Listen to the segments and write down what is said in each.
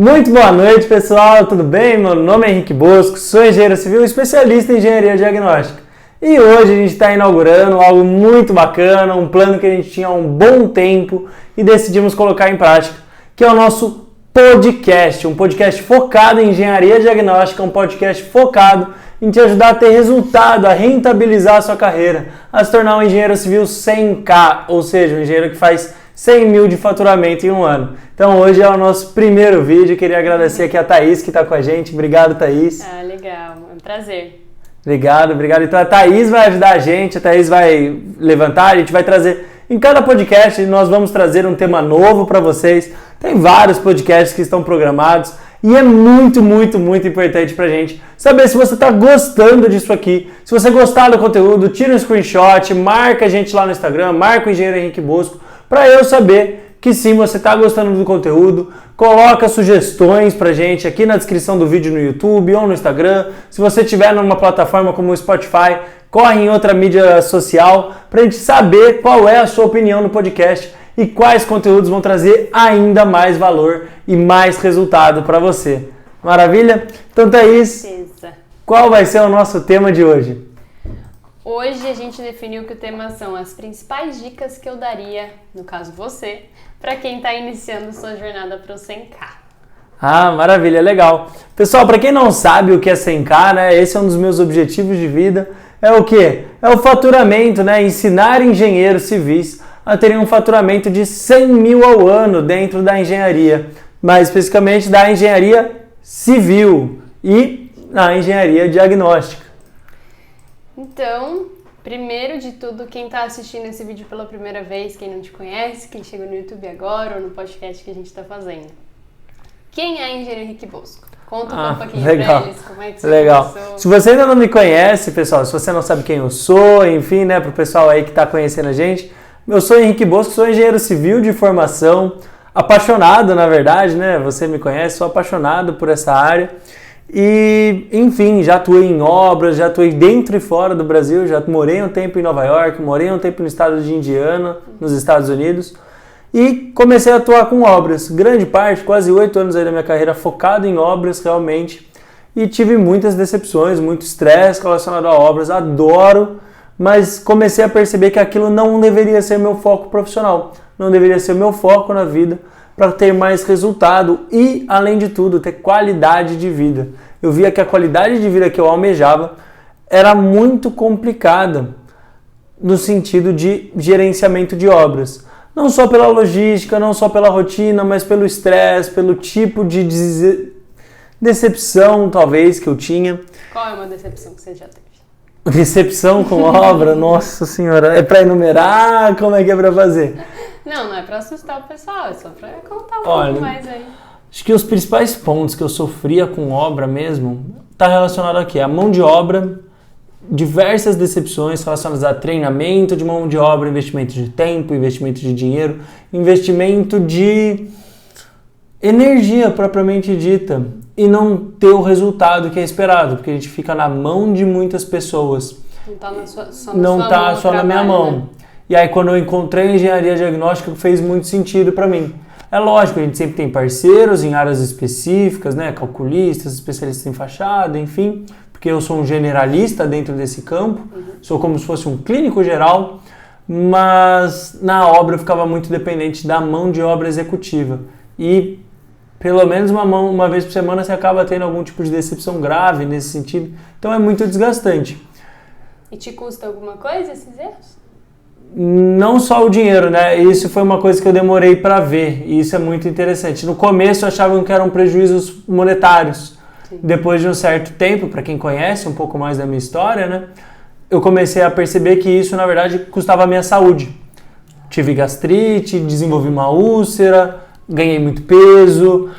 Muito boa noite, pessoal, tudo bem? Meu nome é Henrique Bosco, sou engenheiro civil, especialista em engenharia diagnóstica. E hoje a gente está inaugurando algo muito bacana, um plano que a gente tinha há um bom tempo e decidimos colocar em prática, que é o nosso podcast, um podcast focado em engenharia diagnóstica, um podcast focado em te ajudar a ter resultado, a rentabilizar a sua carreira, a se tornar um engenheiro civil 100K, ou seja, um engenheiro que faz 100 mil de faturamento em um ano. Então hoje é o nosso primeiro vídeo, queria agradecer aqui a Thaís que está com a gente. Obrigado, Thaís. Ah, legal, é um prazer. Obrigado. Então a Thaís vai ajudar a gente vai levantar, a gente vai trazer, em cada podcast nós vamos trazer um tema novo para vocês. Tem vários podcasts que estão programados e é muito importante pra gente saber se você está gostando disso aqui. Se você gostar do conteúdo, tira um screenshot, marca a gente lá no Instagram, marca o Engenheiro Henrique Bosco, para eu saber que sim, você está gostando do conteúdo. Coloca sugestões pra gente aqui na descrição do vídeo no YouTube ou no Instagram. Se você estiver numa plataforma como o Spotify, corre em outra mídia social pra gente saber qual é a sua opinião no podcast e quais conteúdos vão trazer ainda mais valor e mais resultado para você. Maravilha? Então, Thaís, qual vai ser o nosso tema de hoje? Hoje a gente definiu que o tema são as principais dicas que eu daria, no caso você, para quem está iniciando sua jornada para o 100K. Ah, maravilha, legal. Pessoal, para quem não sabe o que é 100K, né? Esse é um dos meus objetivos de vida. É o quê? É o faturamento, né? Ensinar engenheiros civis a terem um faturamento de 100 mil ao ano dentro da engenharia, mais especificamente da engenharia civil e na engenharia diagnóstica. Então, primeiro de tudo, quem está assistindo esse vídeo pela primeira vez, quem não te conhece, quem chegou no YouTube agora ou no podcast que a gente está fazendo. Quem é Engenheiro Henrique Bosco? Conta um pouquinho para eles, como é que você começou. Se você ainda não me conhece, pessoal, se você não sabe quem eu sou, enfim, né, pro pessoal aí que está conhecendo a gente, eu sou Henrique Bosco, sou engenheiro civil de formação, apaixonado, na verdade, né, você me conhece, sou apaixonado por essa área. E, enfim, já atuei em obras, já atuei dentro e fora do Brasil, já morei um tempo em Nova York, morei um tempo no estado de Indiana, nos Estados Unidos, e comecei a atuar com obras. Grande parte, quase 8 anos aí da minha carreira focado em obras realmente, e tive muitas decepções, muito estresse relacionado a obras, adoro, mas comecei a perceber que aquilo não deveria ser meu foco profissional, não deveria ser meu foco na vida, para ter mais resultado e, além de tudo, ter qualidade de vida. Eu via que a qualidade de vida que eu almejava era muito complicada no sentido de gerenciamento de obras. Não só pela logística, não só pela rotina, mas pelo estresse, pelo tipo de decepção, talvez, que eu tinha. Qual é uma decepção que você já teve? Decepção com obra? Nossa senhora, é para enumerar? Como é que é para fazer? Não é para assustar o pessoal, é só para contar um pouco mais aí. Acho que os principais pontos que eu sofria com obra mesmo está relacionado aqui, a mão de obra, diversas decepções relacionadas a treinamento de mão de obra, investimento de tempo, investimento de dinheiro, investimento de energia propriamente dita e não ter o resultado que é esperado, porque a gente fica na mão de muitas pessoas. Não está só na minha mão. Né? E aí quando eu encontrei a engenharia diagnóstica fez muito sentido para mim. É lógico, a gente sempre tem parceiros em áreas específicas, né? Calculistas, especialistas em fachada, enfim, porque eu sou um generalista dentro desse campo, sou como se fosse um clínico geral, mas na obra eu ficava muito dependente da mão de obra executiva. E pelo menos uma vez por semana você acaba tendo algum tipo de decepção grave nesse sentido, então é muito desgastante. E te custa alguma coisa esses erros? Não só o dinheiro, né? Isso foi uma coisa que eu demorei para ver e isso é muito interessante. No começo eu achava que eram prejuízos monetários. Sim. Depois de um certo tempo, para quem conhece um pouco mais da minha história, né? Eu comecei a perceber que isso, na verdade, custava a minha saúde. Tive gastrite, desenvolvi uma úlcera, ganhei muito peso.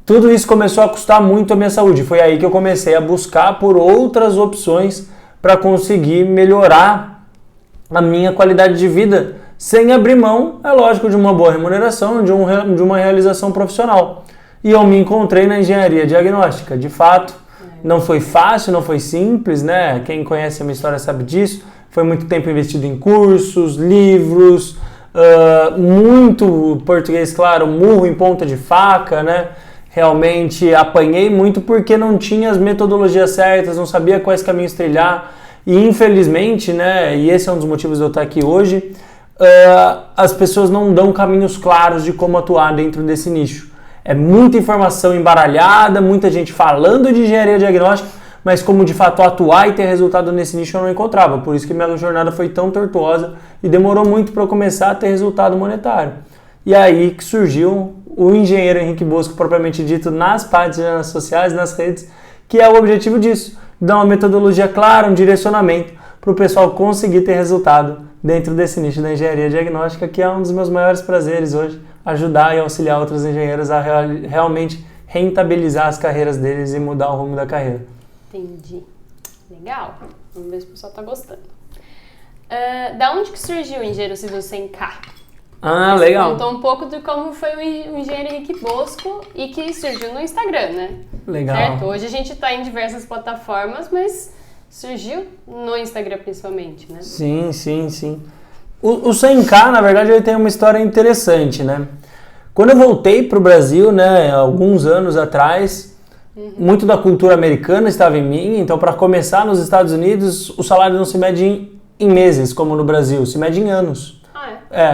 Tudo isso começou a custar muito a minha saúde. Foi aí que eu comecei a buscar por outras opções para conseguir melhorar a minha qualidade de vida, sem abrir mão, é lógico, de uma boa remuneração, de uma realização profissional. E eu me encontrei na engenharia diagnóstica. De fato, não foi fácil, não foi simples, né? Quem conhece a minha história sabe disso. Foi muito tempo investido em cursos, livros, muito português, claro, murro em ponta de faca, né? realmente apanhei muito porque não tinha as metodologias certas, não sabia quais caminhos trilhar. E infelizmente, né, e esse é um dos motivos de eu estar aqui hoje, as pessoas não dão caminhos claros de como atuar dentro desse nicho. É muita informação embaralhada, muita gente falando de engenharia diagnóstica, mas como de fato atuar e ter resultado nesse nicho eu não encontrava. Por isso que minha jornada foi tão tortuosa e demorou muito para eu começar a ter resultado monetário. E aí que surgiu o engenheiro Henrique Bosco, propriamente dito, nas páginas sociais, nas redes, que é o objetivo disso, dar uma metodologia clara, um direcionamento para o pessoal conseguir ter resultado dentro desse nicho da engenharia diagnóstica, que é um dos meus maiores prazeres hoje, ajudar e auxiliar outros engenheiros a realmente rentabilizar as carreiras deles e mudar o rumo da carreira. Entendi. Legal. Vamos ver se o pessoal tá gostando. Da onde que surgiu o Engenheiro Civil 100K? Ah, legal. Contou um pouco de como foi o Engenheiro Henrique Bosco e que surgiu no Instagram, né? Legal. Certo? Hoje a gente está em diversas plataformas, mas surgiu no Instagram principalmente, né? Sim, sim, sim. O 100K, na verdade, ele tem uma história interessante, né? Quando eu voltei para o Brasil, né, alguns anos atrás, muito da cultura americana estava em mim, então para começar nos Estados Unidos, o salário não se mede em meses, como no Brasil, se mede em anos.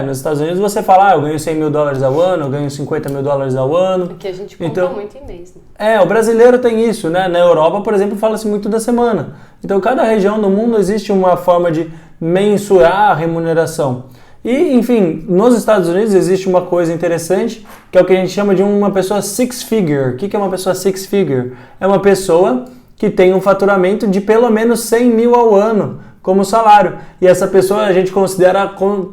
Nos Estados Unidos você fala, eu ganho $100 mil ao ano, eu ganho $50 mil ao ano. Porque a gente conta muito em mês, né? O brasileiro tem isso, né? Na Europa, por exemplo, fala-se muito da semana. Então, cada região do mundo existe uma forma de mensurar a remuneração. E, enfim, nos Estados Unidos existe uma coisa interessante, que é o que a gente chama de uma pessoa six figure. O que é uma pessoa six figure? É uma pessoa que tem um faturamento de pelo menos 100 mil ao ano como salário. E essa pessoa a gente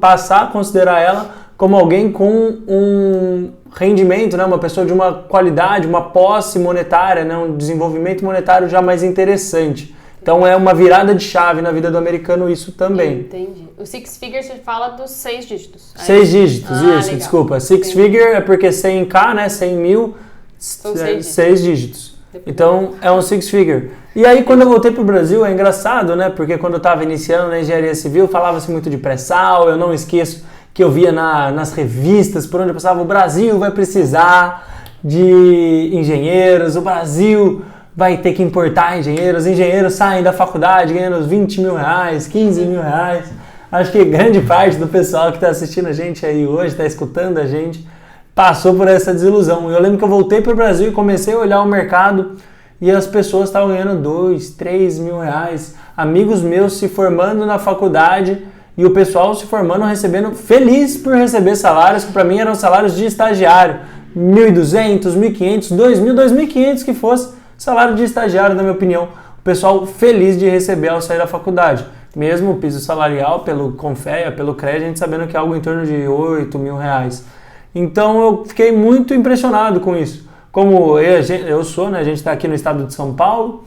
passar a considerar ela como alguém com um rendimento, né? Uma pessoa de uma qualidade, uma posse monetária, né? Um desenvolvimento monetário já mais interessante. Então é uma virada de chave na vida do americano isso também. Entendi. O six figure você fala dos 6 dígitos. 6 dígitos, isso, legal. Desculpa. Six figure é porque 100K, né? 100 mil, 6 dígitos. Então é um six figure. E aí quando eu voltei pro Brasil é engraçado, né? Porque quando eu estava iniciando na engenharia civil falava-se muito de pré-sal, eu não esqueço que eu via nas revistas por onde eu passava, o Brasil vai precisar de engenheiros, o Brasil vai ter que importar engenheiros, engenheiros saem da faculdade ganhando 20 mil reais, 15 mil reais. Acho que grande parte do pessoal que está assistindo a gente aí hoje, está escutando a gente, passou por essa desilusão. Eu lembro que eu voltei para o Brasil e comecei a olhar o mercado e as pessoas estavam ganhando 2, 3 mil reais. Amigos meus se formando na faculdade e o pessoal se formando, recebendo, feliz por receber salários que para mim eram salários de estagiário. 1.200, 1.500, 2.000, 2.500 que fosse salário de estagiário, na minha opinião. O pessoal feliz de receber ao sair da faculdade. Mesmo o piso salarial, pelo Confea, pelo CREA, a gente sabendo que é algo em torno de 8 mil reais. Então eu fiquei muito impressionado com isso. Como eu sou, né, a gente está aqui no estado de São Paulo,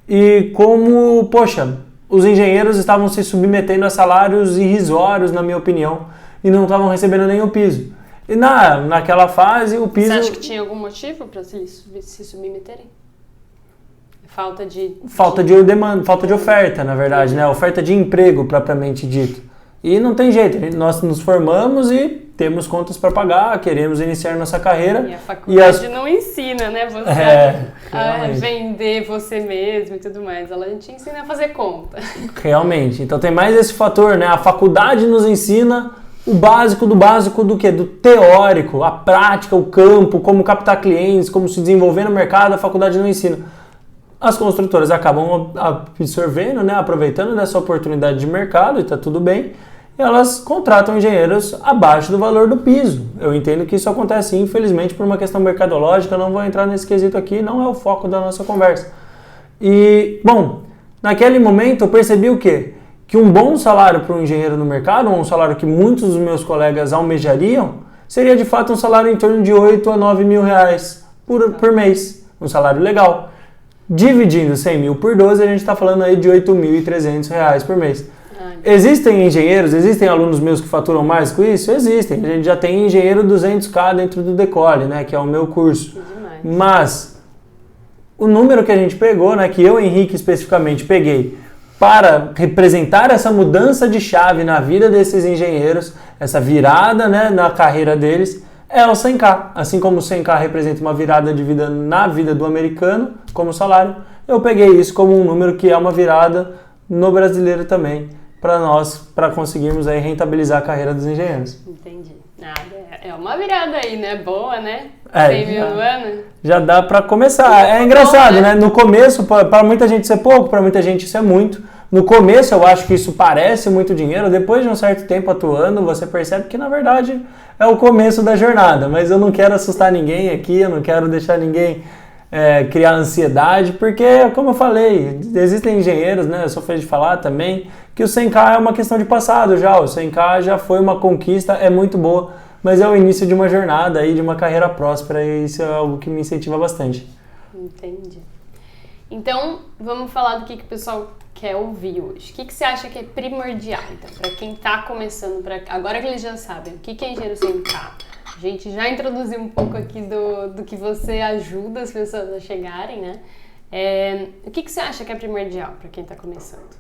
e como, poxa, os engenheiros estavam se submetendo a salários irrisórios, na minha opinião, e não estavam recebendo nem o piso. E naquela fase, o piso... Você acha que tinha algum motivo para se submeterem? Falta de demanda, falta de oferta, na verdade, né? Oferta de emprego, propriamente dito. E não tem jeito, nós nos formamos e temos contas para pagar, queremos iniciar nossa carreira. E a faculdade não ensina, né? Você a vender você mesmo e tudo mais. Ela te ensina a fazer conta. Realmente. Então tem mais esse fator, né? A faculdade nos ensina o básico do quê? Do teórico, a prática, o campo, como captar clientes, como se desenvolver no mercado, a faculdade não ensina. As construtoras acabam absorvendo, né, aproveitando dessa oportunidade de mercado, e está tudo bem, e elas contratam engenheiros abaixo do valor do piso. Eu entendo que isso acontece, infelizmente, por uma questão mercadológica, eu não vou entrar nesse quesito aqui, não é o foco da nossa conversa. E, bom, naquele momento eu percebi o quê? Que um bom salário para um engenheiro no mercado, ou um salário que muitos dos meus colegas almejariam, seria de fato um salário em torno de 8 a 9 mil reais por mês, um salário legal. Dividindo 100 mil por 12, a gente está falando aí de 8.300 reais por mês. Existem engenheiros, existem alunos meus que faturam mais com isso? Existem. A gente já tem engenheiro 200k dentro do Decole, né, que é o meu curso. Mas o número que a gente pegou, né, que eu, Henrique, especificamente peguei, para representar essa mudança de chave na vida desses engenheiros, essa virada, né, na carreira deles, é o 100K. Assim como o 100K representa uma virada de vida na vida do americano, como salário, eu peguei isso como um número que é uma virada no brasileiro também, para nós, para conseguirmos aí rentabilizar a carreira dos engenheiros. Entendi. É uma virada aí, né? Boa, né? 100 mil no ano. Já dá para começar. É engraçado, bom, né? No começo, para muita gente isso é pouco, para muita gente isso é muito. No começo eu acho que isso parece muito dinheiro, depois de um certo tempo atuando, você percebe que na verdade é o começo da jornada. Mas eu não quero assustar ninguém aqui, eu não quero deixar ninguém criar ansiedade, porque, como eu falei, existem engenheiros, né? Eu sou feio de falar também, que o 100K é uma questão de passado já. O 100K já foi uma conquista, é muito boa, mas é o início de uma jornada aí, de uma carreira próspera, e isso é algo que me incentiva bastante. Entendi. Então, vamos falar do que o pessoal quer ouvir hoje. O que você acha que é primordial, então, para quem está começando, agora que eles já sabem o que é engenheiro 100K? A gente já introduziu um pouco aqui do que você ajuda as pessoas a chegarem, né? O que você acha que é primordial para quem está começando?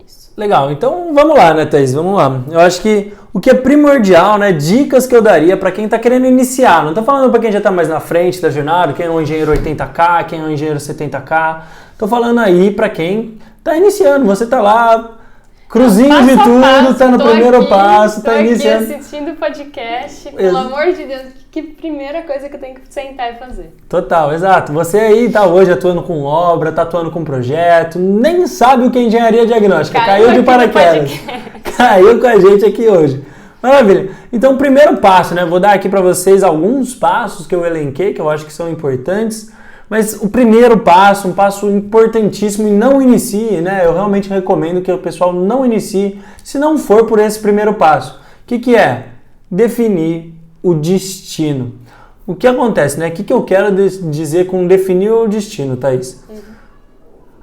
Isso. Legal, então vamos lá, né, Thaís? Vamos lá. Eu acho que o que é primordial, né, dicas que eu daria para quem está querendo iniciar. Não estou falando para quem já está mais na frente da jornada, quem é um engenheiro 80K, quem é um engenheiro 70K. Estou falando aí para quem está iniciando. Você está lá, cruzinho de tudo, está no primeiro passo, está iniciando. Estou aqui assistindo o podcast, pelo amor de Deus, que primeira coisa que eu tenho que sentar e fazer. Total, exato. Você aí está hoje atuando com obra, está atuando com projeto, nem sabe o que é engenharia diagnóstica, caiu de paraquedas. Caiu com a gente aqui hoje. Maravilha. Então, o primeiro passo, né? Vou dar aqui para vocês alguns passos que eu elenquei, que eu acho que são importantes. Mas o primeiro passo, um passo importantíssimo, e não inicie, né? Eu realmente recomendo que o pessoal não inicie se não for por esse primeiro passo. O que é? Definir o destino. O que acontece, né? O que eu quero dizer com definir o destino, Thaís?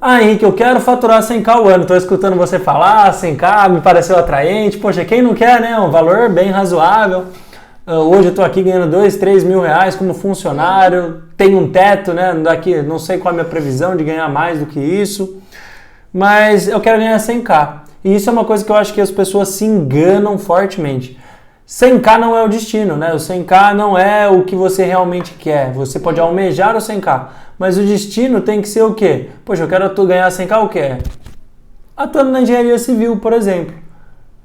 Ah, Henrique, eu quero faturar 100K ao ano. Estou escutando você falar, 100K me pareceu atraente. Poxa, quem não quer, né? Um valor bem razoável. Hoje eu estou aqui ganhando 2, 3 mil reais como funcionário, tenho um teto, né? Daqui, não sei qual é a minha previsão de ganhar mais do que isso, mas eu quero ganhar 100K. E isso é uma coisa que eu acho que as pessoas se enganam fortemente. 100K não é o destino, né? O 100K não é o que você realmente quer. Você pode almejar o 100K, mas o destino tem que ser o quê? Poxa, eu quero ganhar 100K o quê? Atuando na engenharia civil, por exemplo.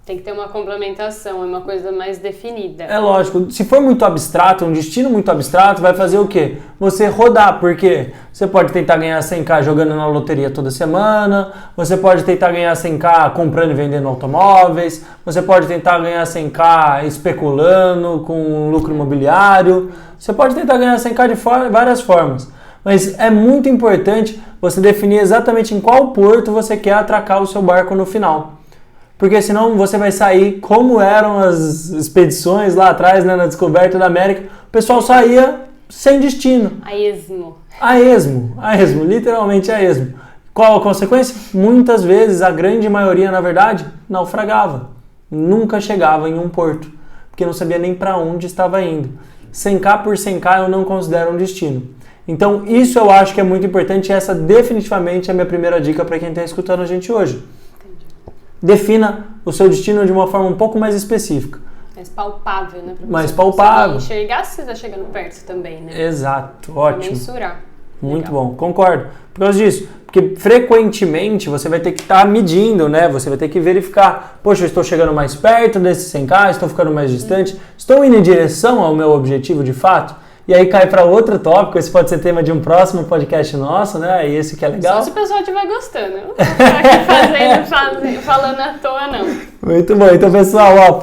Tem que ter uma complementação, é uma coisa mais definida. É lógico, se for muito abstrato, um destino muito abstrato, vai fazer o quê? Você rodar, porque você pode tentar ganhar 100K jogando na loteria toda semana, você pode tentar ganhar 100K comprando e vendendo automóveis, você pode tentar ganhar 100K especulando com lucro imobiliário, você pode tentar ganhar 100K de várias formas. Mas é muito importante você definir exatamente em qual porto você quer atracar o seu barco no final. Porque senão você vai sair como eram as expedições lá atrás, né, na descoberta da América. O pessoal saía sem destino. A esmo. A esmo, literalmente a esmo. Qual a consequência? Muitas vezes, a grande maioria, na verdade, naufragava. Nunca chegava em um porto, porque não sabia nem para onde estava indo. 100K por 100K eu não considero um destino. Então isso eu acho que é muito importante, e essa definitivamente é a minha primeira dica para quem está escutando a gente hoje. Defina o seu destino de uma forma um pouco mais específica. Mais palpável, né? Mais palpável. Enxergar se você está chegando perto também, né? Exato, ótimo. Mensurar. Muito bom, concordo. Por causa disso, porque frequentemente você vai ter que estar medindo, né? Você vai ter que verificar, poxa, eu estou chegando mais perto desse 100K, estou ficando mais distante, estou indo em direção ao meu objetivo de fato? E aí cai para outro tópico, esse pode ser tema de um próximo podcast nosso, né? E esse que é legal. Só se o pessoal estiver gostando. Eu não vou ficar aqui falando à toa, não. Muito bom. Então, pessoal,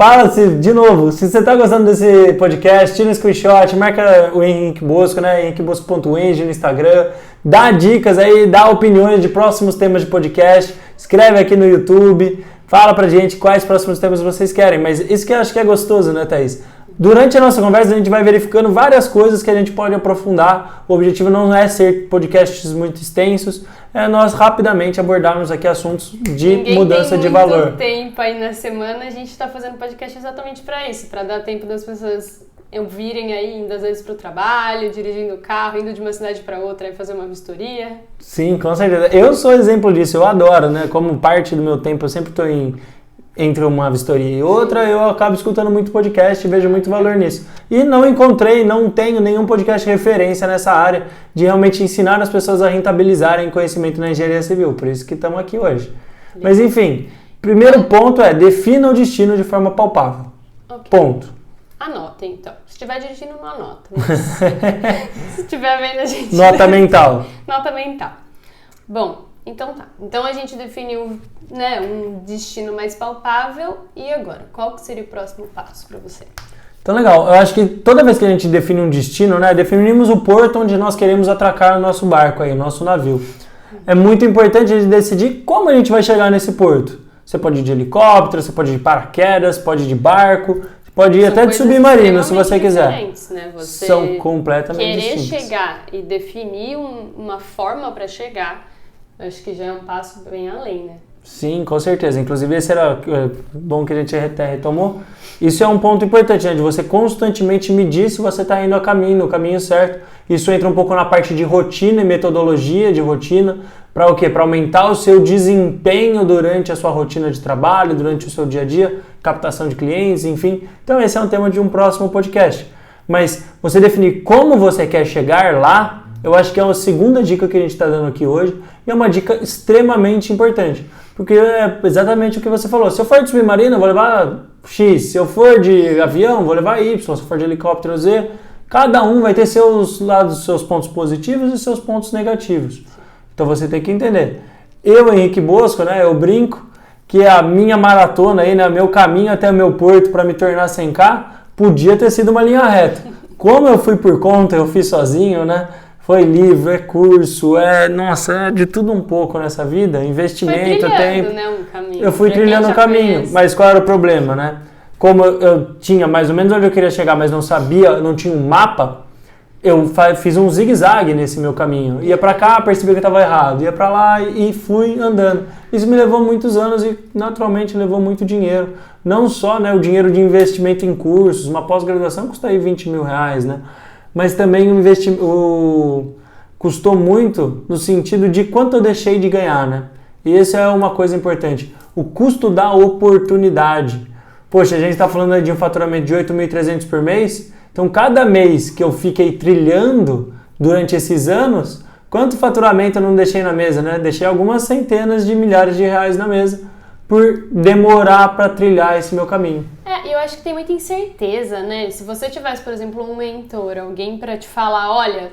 de novo, se você está gostando desse podcast, tira um screenshot, marca o Henrique Bosco, né? henriquebosco.eng no Instagram, dá dicas aí, dá opiniões de próximos temas de podcast, escreve aqui no YouTube, fala pra gente quais próximos temas vocês querem. Mas isso que eu acho que é gostoso, né, Thaís? Durante a nossa conversa, a gente vai verificando várias coisas que a gente pode aprofundar. O objetivo não é ser podcasts muito extensos, é nós rapidamente abordarmos aqui assuntos de mudança de valor. Ninguém tem muito tempo aí na semana, a gente está fazendo podcast exatamente para isso, para dar tempo das pessoas virem aí, indo às vezes para o trabalho, dirigindo o carro, indo de uma cidade para outra e fazer uma vistoria. Sim, com certeza. Eu sou exemplo disso, eu adoro, né? Como parte do meu tempo, eu sempre estou em entre uma vistoria e outra, eu acabo escutando muito podcast e vejo muito valor nisso. E não tenho nenhum podcast de referência nessa área de realmente ensinar as pessoas a rentabilizarem conhecimento na engenharia civil. Por isso que estamos aqui hoje. Mas enfim, primeiro ponto é defina o destino de forma palpável. Okay. Ponto. Anotem, então. Se estiver dirigindo, não anota. Mas se estiver vendo, a gente... Nota mental. Nota mental. Bom, então tá. Então a gente definiu, né, um destino mais palpável. E agora? Qual que seria o próximo passo para você? Então, legal. Eu acho que toda vez que a gente define um destino, né, definimos o porto onde nós queremos atracar o nosso barco aí, o nosso navio. É muito importante a gente decidir como a gente vai chegar nesse porto. Você pode ir de helicóptero, você pode ir de paraquedas, pode ir de barco, pode ir até de submarino, se você quiser. Né? Você são completamente querer distintas. chegar e definir uma forma para chegar, acho que já é um passo bem além, né? Sim, com certeza. Inclusive, esse era bom que a gente até retomou. Isso é um ponto importante, né? De você constantemente medir se você está indo no caminho certo. Isso entra um pouco na parte de rotina e metodologia de rotina. Para o quê? Para aumentar o seu desempenho durante a sua rotina de trabalho, durante o seu dia a dia, captação de clientes, enfim. Então, esse é um tema de um próximo podcast. Mas você definir como você quer chegar lá, eu acho que é a segunda dica que a gente está dando aqui hoje. E é uma dica extremamente importante. Porque é exatamente o que você falou. Se eu for de submarino, eu vou levar X. Se eu for de avião, vou levar Y. Se eu for de helicóptero, Z. Cada um vai ter seus lados, seus pontos positivos e seus pontos negativos. Então você tem que entender. Eu, Henrique Bosco, né, eu brinco que a minha maratona, aí, né, meu caminho até o meu porto para me tornar 100K, podia ter sido uma linha reta. Como eu fui por conta, eu fiz sozinho, né? Foi livro, é curso, é de tudo um pouco nessa vida, investimento, tempo. Né, um caminho. Eu fui trilhando um caminho, conhece. Mas qual era o problema, né? Como eu tinha mais ou menos onde eu queria chegar, mas não sabia, não tinha um mapa, eu fiz um zigue-zague nesse meu caminho. Ia pra cá, percebi que eu estava errado, ia pra lá e fui andando. Isso me levou muitos anos e naturalmente levou muito dinheiro. Não só, né, o dinheiro de investimento em cursos, uma pós-graduação custa aí 20 mil reais, né? Mas também custou muito no sentido de quanto eu deixei de ganhar, né? E essa é uma coisa importante. O custo da oportunidade. Poxa, a gente está falando de um faturamento de 8.300 por mês. Então, cada mês que eu fiquei trilhando durante esses anos, quanto faturamento eu não deixei na mesa, né? Deixei algumas centenas de milhares de reais na mesa por demorar para trilhar esse meu caminho. Eu acho que tem muita incerteza, né? Se você tivesse, por exemplo, um mentor, alguém para te falar, olha,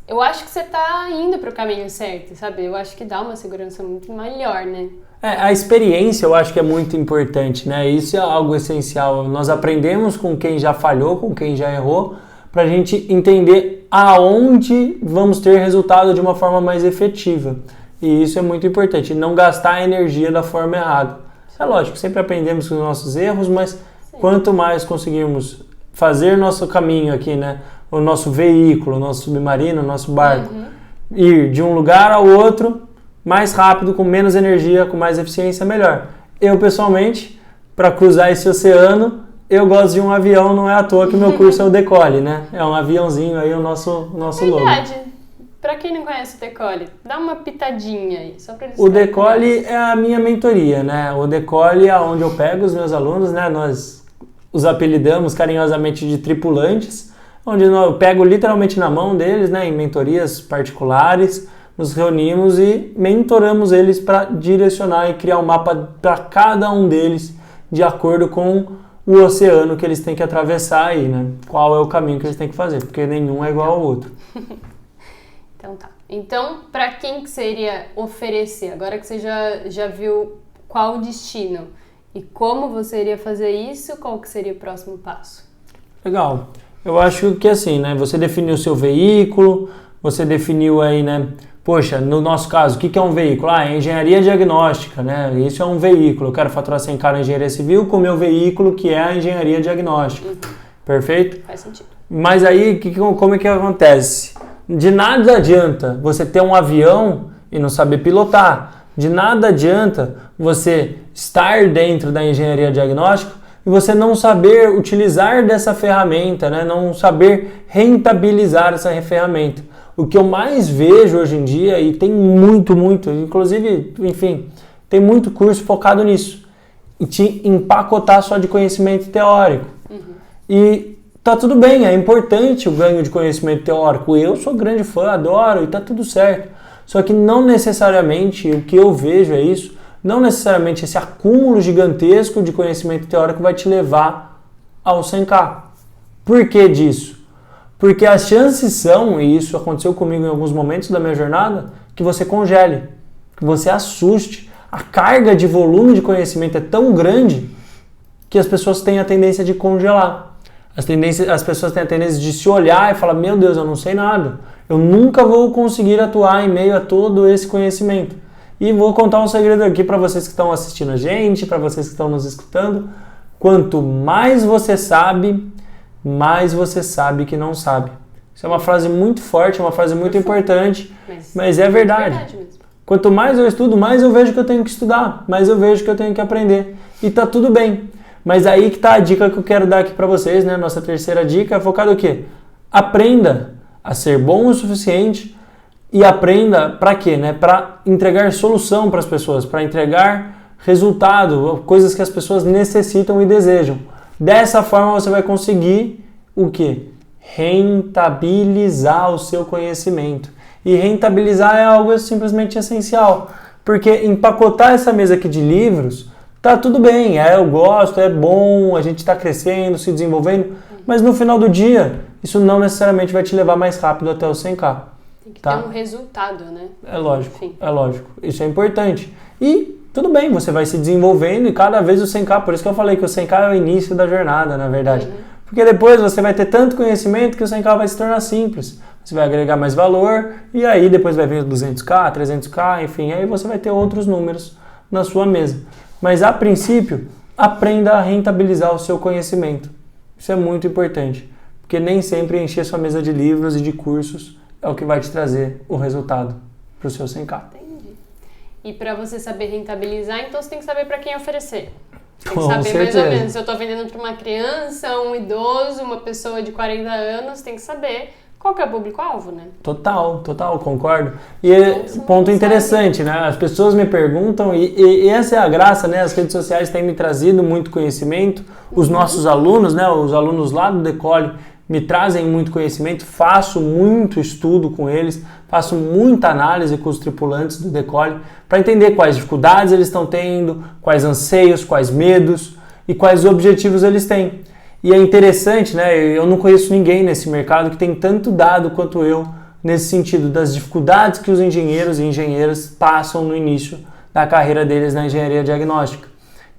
eu acho que você tá indo pro caminho certo, sabe? Eu acho que dá uma segurança muito maior, né? A experiência eu acho que é muito importante, né? Isso é algo essencial. Nós aprendemos com quem já falhou, com quem já errou, pra gente entender aonde vamos ter resultado de uma forma mais efetiva. E isso é muito importante, não gastar a energia da forma errada. É lógico, sempre aprendemos com os nossos erros, mas quanto mais conseguirmos fazer nosso caminho aqui, né? O nosso veículo, o nosso submarino, o nosso barco, ir de um lugar ao outro mais rápido, com menos energia, com mais eficiência, melhor. Eu, pessoalmente, para cruzar esse oceano, eu gosto de um avião, não é à toa que meu curso é o Decolle, né? É um aviãozinho aí, o nosso logo. Verdade. Pra quem não conhece o Decolle, dá uma pitadinha aí, só pra eles. O Decolle é a minha mentoria, né? O Decolle é onde eu pego os meus alunos, né? Nós os apelidamos carinhosamente de tripulantes, onde eu pego literalmente na mão deles, né? Em mentorias particulares, nos reunimos e mentoramos eles para direcionar e criar um mapa para cada um deles de acordo com o oceano que eles têm que atravessar aí, né? Qual é o caminho que eles têm que fazer, porque nenhum é igual ao outro. Então tá. Então, para quem que seria oferecer? Agora que você já viu qual o destino e como você iria fazer isso, qual que seria o próximo passo? Legal. Eu acho que assim, né? Você definiu o seu veículo, você definiu aí, né? Poxa, no nosso caso, o que é um veículo? É engenharia diagnóstica, né? Isso é um veículo. Eu quero faturar 100K na engenharia civil com o meu veículo, que é a engenharia diagnóstica. Perfeito? Faz sentido. Mas aí, como é que acontece? De nada adianta você ter um avião e não saber pilotar. De nada adianta você estar dentro da engenharia diagnóstica e você não saber utilizar dessa ferramenta, né? Não saber rentabilizar essa ferramenta. O que eu mais vejo hoje em dia, e tem muito, inclusive, enfim, tem muito curso focado nisso, te empacotar só de conhecimento teórico. E tá tudo bem, é importante o ganho de conhecimento teórico. Eu sou grande fã, adoro e tá tudo certo. Só que não necessariamente o que eu vejo é isso, não necessariamente esse acúmulo gigantesco de conhecimento teórico vai te levar ao 100K. Por que disso? Porque as chances são, e isso aconteceu comigo em alguns momentos da minha jornada, que você congele, que você assuste. A carga de volume de conhecimento é tão grande que as pessoas têm a tendência de congelar. As pessoas têm a tendência de se olhar e falar, meu Deus, eu não sei nada. Eu nunca vou conseguir atuar em meio a todo esse conhecimento. E vou contar um segredo aqui para vocês que estão assistindo a gente, para vocês que estão nos escutando. Quanto mais você sabe, mais você sabe que não sabe. Isso é uma frase muito forte, é uma frase muito importante, mas é verdade. Quanto mais eu estudo, mais eu vejo que eu tenho que estudar, mais eu vejo que eu tenho que aprender. E tá tudo bem. Mas aí que tá a dica que eu quero dar aqui para vocês, né? Nossa terceira dica é focada no quê? Aprenda a ser bom o suficiente e aprenda para quê, né? Para entregar solução para as pessoas, para entregar resultado, coisas que as pessoas necessitam e desejam. Dessa forma você vai conseguir o quê? Rentabilizar o seu conhecimento. E rentabilizar é algo simplesmente essencial, porque empacotar essa mesa aqui de livros, tá tudo bem, eu gosto, é bom, a gente está crescendo, se desenvolvendo, mas no final do dia, isso não necessariamente vai te levar mais rápido até o 100K. Tem que ter um resultado, né? É lógico, isso é importante. E tudo bem, você vai se desenvolvendo e cada vez o 100K, por isso que eu falei que o 100K é o início da jornada, na verdade. Porque depois você vai ter tanto conhecimento que o 100K vai se tornar simples. Você vai agregar mais valor e aí depois vai vir 200K, 300K, enfim, aí você vai ter outros números na sua mesa. Mas a princípio, aprenda a rentabilizar o seu conhecimento. Isso é muito importante, porque nem sempre encher sua mesa de livros e de cursos é o que vai te trazer o resultado para o seu 100K. Entendi. E para você saber rentabilizar, então você tem que saber para quem oferecer. Tem que Com saber certeza. mais ou menos. Se eu estou vendendo para uma criança, um idoso, uma pessoa de 40 anos, tem que saber qual que é o público-alvo, né? Total, concordo. E ponto interessante, né? As pessoas me perguntam, e essa é a graça, né? As redes sociais têm me trazido muito conhecimento, os nossos alunos, né? Os alunos lá do Decole me trazem muito conhecimento, faço muito estudo com eles, faço muita análise com os tripulantes do Decole para entender quais dificuldades eles estão tendo, quais anseios, quais medos e quais objetivos eles têm. E é interessante, né? Eu não conheço ninguém nesse mercado que tem tanto dado quanto eu nesse sentido das dificuldades que os engenheiros e engenheiras passam no início da carreira deles na engenharia diagnóstica.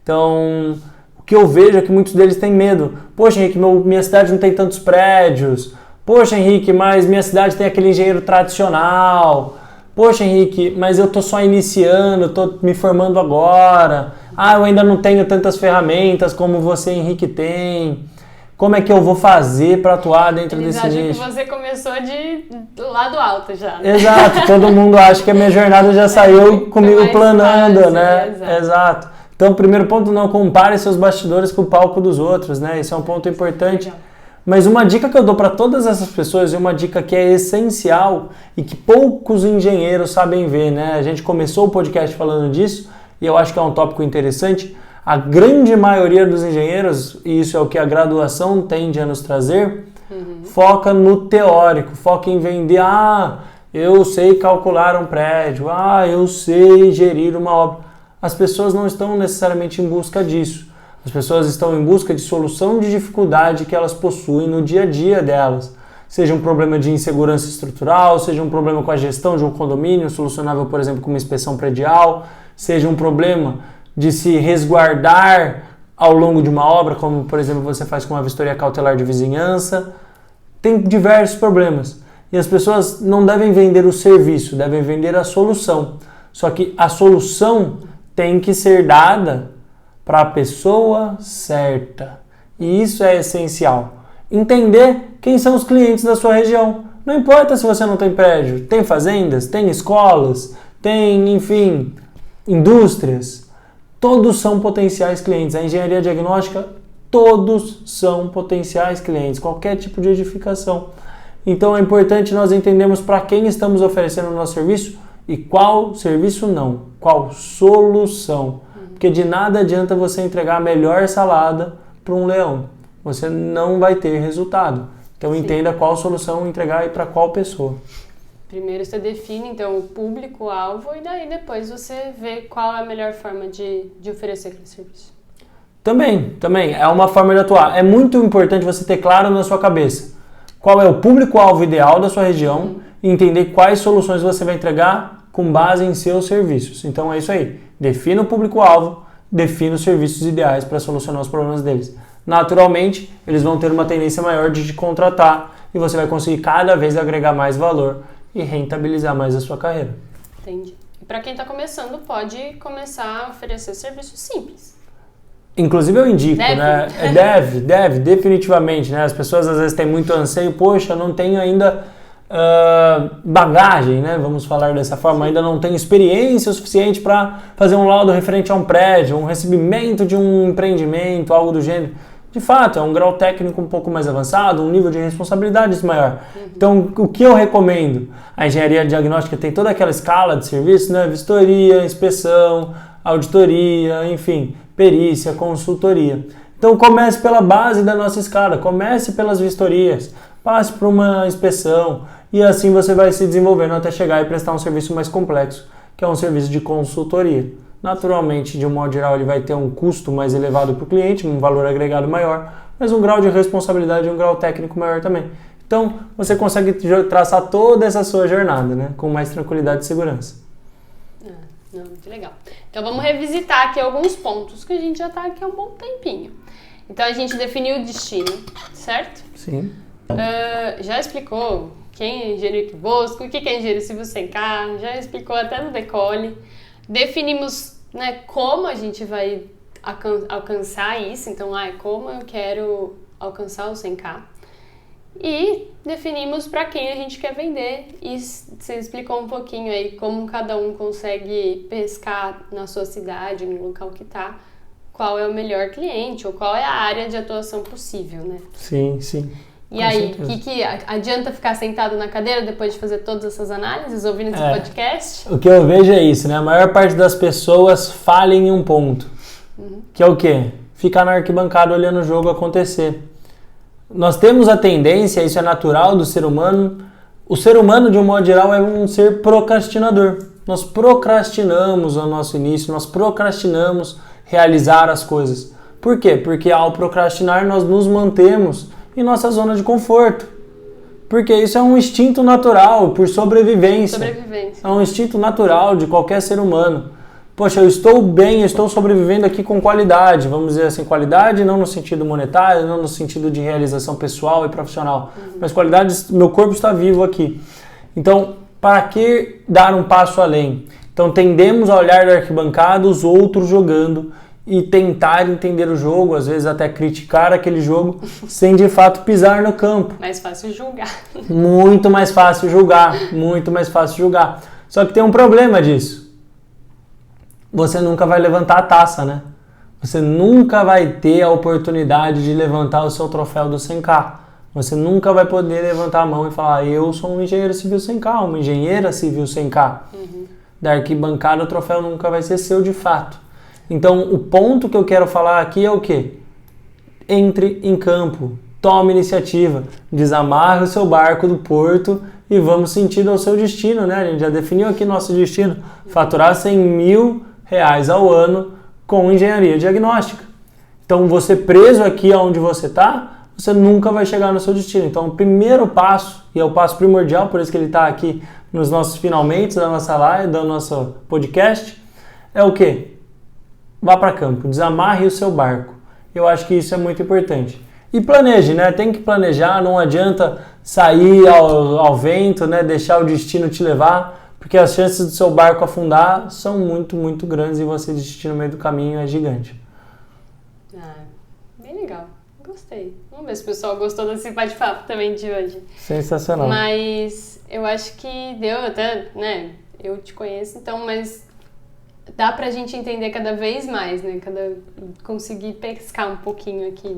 Então, o que eu vejo é que muitos deles têm medo. Poxa, Henrique, minha cidade não tem tantos prédios. Poxa, Henrique, mas minha cidade tem aquele engenheiro tradicional. Poxa, Henrique, mas eu tô só iniciando, tô me formando agora. Eu ainda não tenho tantas ferramentas como você, Henrique, tem. Como é que eu vou fazer para atuar dentro desse nicho? Eles acham que você começou do lado alto já. Exato, todo mundo acha que a minha jornada já saiu comigo planando, fácil, né? Exato. Então, primeiro ponto, não compare seus bastidores com o palco dos outros, né? Isso é um ponto importante. Legal. Mas uma dica que eu dou para todas essas pessoas, e uma dica que é essencial e que poucos engenheiros sabem ver, né? A gente começou o podcast falando disso e eu acho que é um tópico interessante. A grande maioria dos engenheiros, e isso é o que a graduação tende a nos trazer, foca no teórico, foca em vender, eu sei calcular um prédio, eu sei gerir uma obra. As pessoas não estão necessariamente em busca disso. As pessoas estão em busca de solução de dificuldade que elas possuem no dia a dia delas. Seja um problema de insegurança estrutural, seja um problema com a gestão de um condomínio, solucionável, por exemplo, com uma inspeção predial, seja um problema de se resguardar ao longo de uma obra, como, por exemplo, você faz com uma vistoria cautelar de vizinhança. Tem diversos problemas. E as pessoas não devem vender o serviço, devem vender a solução. Só que a solução tem que ser dada para a pessoa certa. E isso é essencial. Entender quem são os clientes da sua região. Não importa se você não tem prédio, tem fazendas, tem escolas, tem, enfim, indústrias. Todos são potenciais clientes. A engenharia diagnóstica, todos são potenciais clientes. Qualquer tipo de edificação. Então é importante nós entendermos para quem estamos oferecendo o nosso serviço e qual serviço não, qual solução. Porque de nada adianta você entregar a melhor salada para um leão. Você não vai ter resultado. Então entenda qual solução entregar e para qual pessoa. Primeiro você define então o público-alvo e daí depois você vê qual é a melhor forma de oferecer aquele serviço. Também. É uma forma de atuar. É muito importante você ter claro na sua cabeça qual é o público-alvo ideal da sua região e entender quais soluções você vai entregar com base em seus serviços. Então é isso aí. Defina o público-alvo, defina os serviços ideais para solucionar os problemas deles. Naturalmente, eles vão ter uma tendência maior de te contratar e você vai conseguir cada vez agregar mais valor e rentabilizar mais a sua carreira. Entendi. E para quem está começando, pode começar a oferecer serviços simples. Inclusive eu indico, né? Deve, definitivamente, né? As pessoas às vezes têm muito anseio, poxa, eu não tenho ainda bagagem, né? Vamos falar dessa forma, ainda não tenho experiência o suficiente para fazer um laudo referente a um prédio, um recebimento de um empreendimento, algo do gênero. De fato, é um grau técnico um pouco mais avançado, um nível de responsabilidades maior. Então, o que eu recomendo? A engenharia diagnóstica tem toda aquela escala de serviço, né? Vistoria, inspeção, auditoria, enfim, perícia, consultoria. Então, comece pela base da nossa escala, comece pelas vistorias, passe por uma inspeção e assim você vai se desenvolvendo até chegar e prestar um serviço mais complexo, que é um serviço de consultoria. Naturalmente, de um modo geral, ele vai ter um custo mais elevado para o cliente, um valor agregado maior, mas um grau de responsabilidade e um grau técnico maior também. Então, você consegue traçar toda essa sua jornada, né, com mais tranquilidade e segurança. Muito legal. Então, vamos revisitar aqui alguns pontos, que a gente já está aqui há um bom tempinho. Então, a gente definiu o destino, certo? Sim. Já explicou quem é engenheiro Bosco, o que é engenheiro civil sem carro, já explicou até no Decole. Definimos, né, como a gente vai alcançar isso, então, como eu quero alcançar o 100K. E definimos para quem a gente quer vender e você explicou um pouquinho aí como cada um consegue pescar na sua cidade, no local que está, qual é o melhor cliente ou qual é a área de atuação possível, né? Sim. E aí, o que adianta ficar sentado na cadeira depois de fazer todas essas análises, ouvindo esse podcast? O que eu vejo é isso, né? A maior parte das pessoas falha em um ponto, que é o quê? Ficar na arquibancada olhando o jogo acontecer. Nós temos a tendência, isso é natural do ser humano, o ser humano, de um modo geral, é um ser procrastinador. Nós procrastinamos o nosso início, nós procrastinamos realizar as coisas. Por quê? Porque ao procrastinar nós nos mantemos em nossa zona de conforto. Porque isso é um instinto natural, por sobrevivência. É um instinto natural de qualquer ser humano. Poxa, eu estou bem, eu estou sobrevivendo aqui com qualidade. Vamos dizer assim, qualidade não no sentido monetário, não no sentido de realização pessoal e profissional. Mas qualidade, meu corpo está vivo aqui. Então, para que dar um passo além? Então, tendemos a olhar da arquibancada os outros jogando e tentar entender o jogo, às vezes até criticar aquele jogo, sem de fato pisar no campo. Mais fácil julgar. Muito mais fácil julgar. Só que tem um problema disso. Você nunca vai levantar a taça, né? Você nunca vai ter a oportunidade de levantar o seu troféu do 100K. Você nunca vai poder levantar a mão e falar, eu sou um engenheiro civil 100K, uma engenheira civil 100K. Da arquibancada o troféu nunca vai ser seu de fato. Então, o ponto que eu quero falar aqui é o quê? Entre em campo, tome iniciativa, desamarre o seu barco do porto e vamos sentido ao seu destino, né? A gente já definiu aqui nosso destino, faturar R$100 mil ao ano com engenharia diagnóstica. Então, você preso aqui onde você está, você nunca vai chegar no seu destino. Então, o primeiro passo, e é o passo primordial, por isso que ele está aqui nos nossos finalmente da nossa live, do nosso podcast, é o quê? Vá para campo, desamarre o seu barco. Eu acho que isso é muito importante. E planeje, né? Tem que planejar, não adianta sair ao vento, né? Deixar o destino te levar, porque as chances do seu barco afundar são muito, muito grandes e você desistir no meio do caminho é gigante. Bem legal. Gostei. Vamos ver se o pessoal gostou desse bate-papo também de hoje. Sensacional. Mas eu acho que deu até, né? Eu te conheço, então, mas dá pra gente entender cada vez mais, né? Conseguir pescar um pouquinho aqui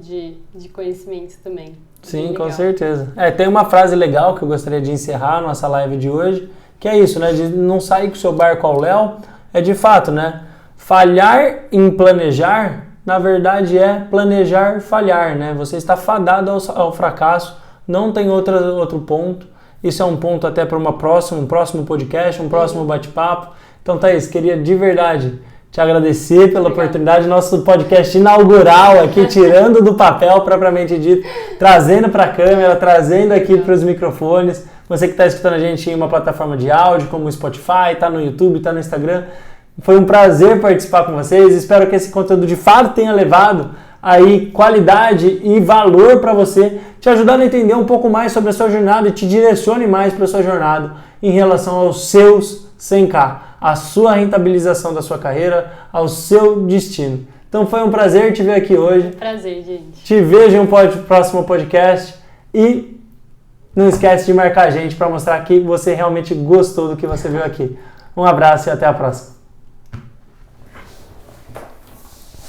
de conhecimento também. Sim, com certeza. Tem uma frase legal que eu gostaria de encerrar a nossa live de hoje, que é isso, né? De não sair com o seu barco ao léu, é de fato, né? falhar em planejar, na verdade é planejar falhar, né? Você está fadado ao fracasso, não tem outro ponto. Isso é um ponto até para um próximo podcast, um próximo bate-papo. Então, Thaís, queria de verdade te agradecer pela oportunidade, nosso podcast inaugural aqui, tirando do papel propriamente dito, trazendo para a câmera, trazendo aqui para os microfones. Você que está escutando a gente em uma plataforma de áudio, como o Spotify, está no YouTube, está no Instagram. Foi um prazer participar com vocês. Espero que esse conteúdo de fato tenha levado aí qualidade e valor para você, te ajudando a entender um pouco mais sobre a sua jornada e te direcione mais para a sua jornada em relação aos seus 100K, a sua rentabilização da sua carreira, ao seu destino. Então foi um prazer te ver aqui hoje. Prazer, gente. Te vejo em um próximo podcast e não esquece de marcar a gente para mostrar que você realmente gostou do que você viu aqui. Um abraço e até a próxima.